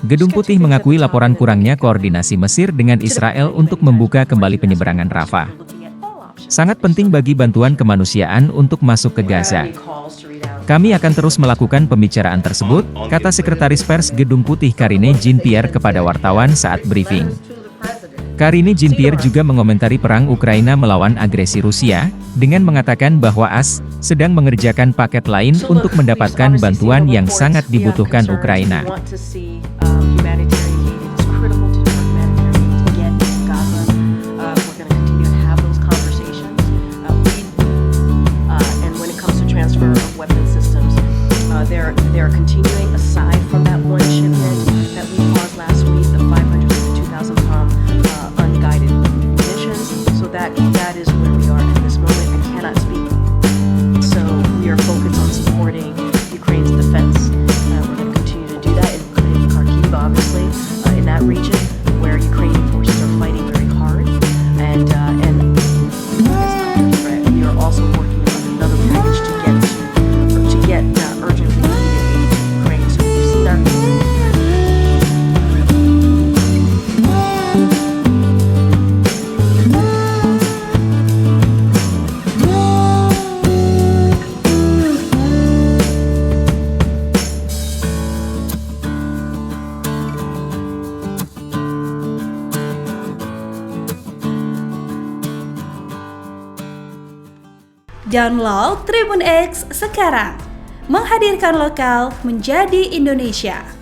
Gedung Putih mengakui laporan kurangnya koordinasi Mesir dengan Israel untuk membuka kembali penyeberangan Rafah. Sangat penting bagi bantuan kemanusiaan untuk masuk ke Gaza. Kami akan terus melakukan pembicaraan tersebut, kata Sekretaris Pers Gedung Putih Karine Jean-Pierre kepada wartawan saat briefing. Karine Jean-Pierre juga mengomentari perang Ukraina melawan agresi Rusia, dengan mengatakan bahwa AS sedang mengerjakan paket lain untuk mendapatkan bantuan yang sangat dibutuhkan Ukraina. They are continuing aside from that one shipment that we paused last week, the 500 to 2,000 pound unguided munitions. So that is where we are at this moment. I cannot speak. So we are focused on supporting Ukraine's defense. We're going to continue to do that in Kharkiv, obviously, in that region where Ukrainian forces are fighting very hard. And we are also working on another package to get urgently needed aid to Ukraine. So we've seen our Download Tribun X sekarang, menghadirkan lokal menjadi Indonesia.